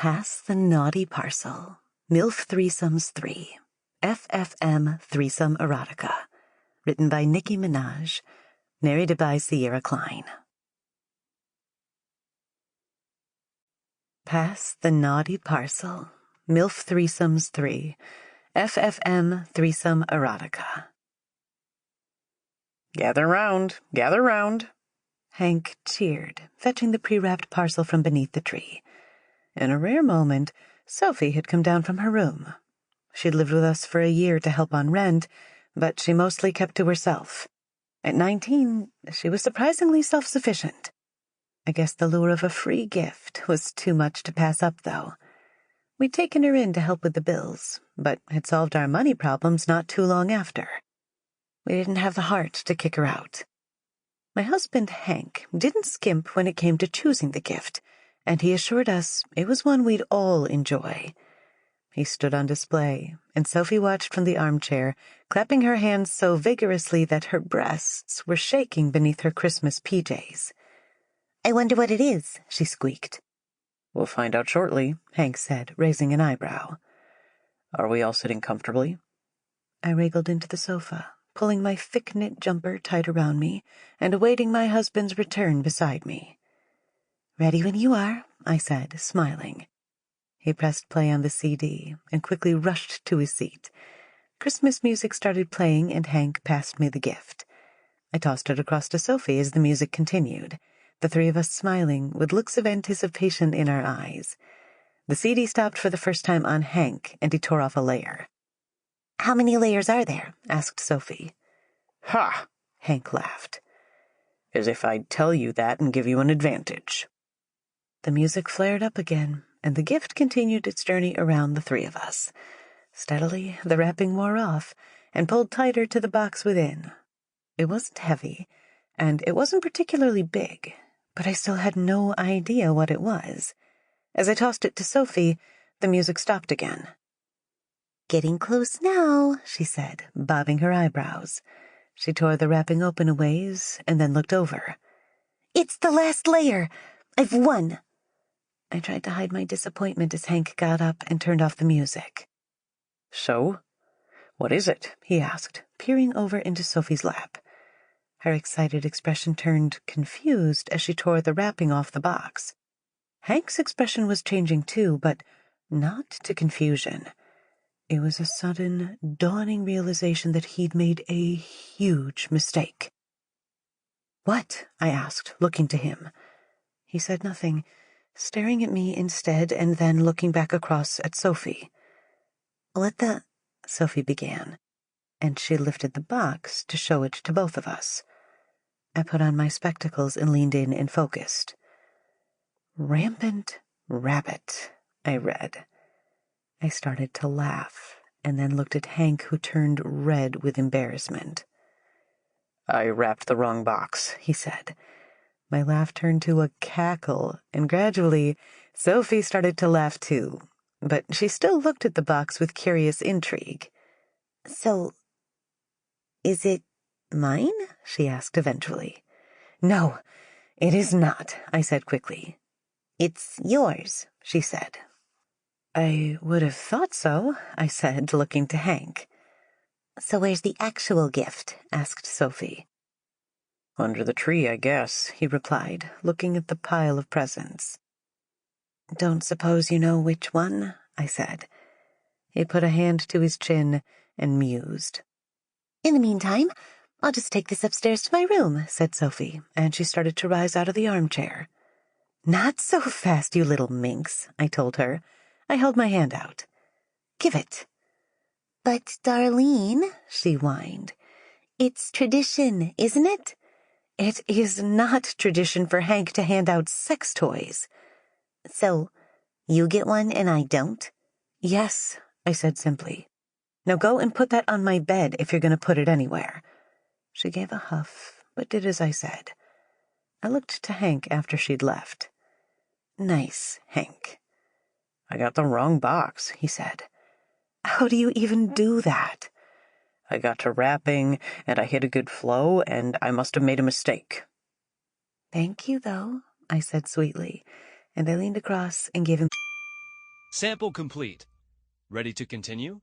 Pass the Naughty Parcel, MILF Threesomes 3, FFM Threesome Erotica, written by Nicki Menage, narrated by Kline. Pass the Naughty Parcel, MILF Threesomes 3, FFM Threesome Erotica. Gather round, Hank cheered, fetching the pre-wrapped parcel from beneath the tree. In a rare moment, Sophie had come down from her room. She'd lived with us for a year to help on rent, but she mostly kept to herself. At 19, she was surprisingly self-sufficient. I guess the lure of a free gift was too much to pass up, though. We'd taken her in to help with the bills, but had solved our money problems not too long after. We didn't have the heart to kick her out. My husband, Hank, didn't skimp when it came to choosing the gift, and he assured us it was one we'd all enjoy. He stood on display, and Sophie watched from the armchair, clapping her hands so vigorously that her breasts were shaking beneath her Christmas PJs. "I wonder what it is," she squeaked. "We'll find out shortly," Hank said, raising an eyebrow. "Are we all sitting comfortably?" I wriggled into the sofa, pulling my thick-knit jumper tight around me and awaiting my husband's return beside me. "Ready when you are," I said, smiling. He pressed play on the CD and quickly rushed to his seat. Christmas music started playing and Hank passed me the gift. I tossed it across to Sophie as the music continued, the three of us smiling with looks of anticipation in our eyes. The CD stopped for the first time on Hank, and he tore off a layer. "How many layers are there?" asked Sophie. "Ha!" Hank laughed. "As if I'd tell you that and give you an advantage." The music flared up again, and the gift continued its journey around the three of us. Steadily, the wrapping wore off and pulled tighter to the box within. It wasn't heavy, and it wasn't particularly big, but I still had no idea what it was. As I tossed it to Sophie, the music stopped again. "Getting close now," she said, bobbing her eyebrows. She tore the wrapping open a ways and then looked over. "It's the last layer. I've won." I tried to hide my disappointment as Hank got up and turned off the music. "So? What is it?" he asked, peering over into Sophie's lap. Her excited expression turned confused as she tore the wrapping off the box. Hank's expression was changing too, but not to confusion. It was a sudden, dawning realization that he'd made a huge mistake. "What?" I asked, looking to him. He said nothing, staring at me instead and then looking back across at Sophie. "What the—" Sophie began, and she lifted the box to show it to both of us. I put on my spectacles and leaned in and focused. "Rampant Rabbit," I read. I started to laugh, and then looked at Hank, who turned red with embarrassment. "I wrapped the wrong box," he said. My laugh turned to a cackle, and gradually Sophie started to laugh too, but she still looked at the box with curious intrigue. "So, is it mine?" she asked eventually. "No, it is not," I said quickly. "It's yours," she said. "I would have thought so," I said, looking to Hank. "So where's the actual gift?" asked Sophie. "Under the tree, I guess," he replied, looking at the pile of presents. "Don't suppose you know which one?" I said. He put a hand to his chin and mused. "In the meantime, I'll just take this upstairs to my room," said Sophie, and she started to rise out of the armchair. "Not so fast, you little minx," I told her. I held my hand out. "Give it." "But, Darlene," she whined, "it's tradition, isn't it?" "It is not tradition for Hank to hand out sex toys." "So, you get one and I don't?" "Yes," I said simply. "Now go and put that on my bed if you're going to put it anywhere." She gave a huff, but did as I said. I looked to Hank after she'd left. "Nice, Hank." "I got the wrong box," he said. "How do you even do that?" "I got to wrapping, and I hit a good flow, and I must have made a mistake." "Thank you, though," I said sweetly, and I leaned across and gave him Sample complete. Ready to continue?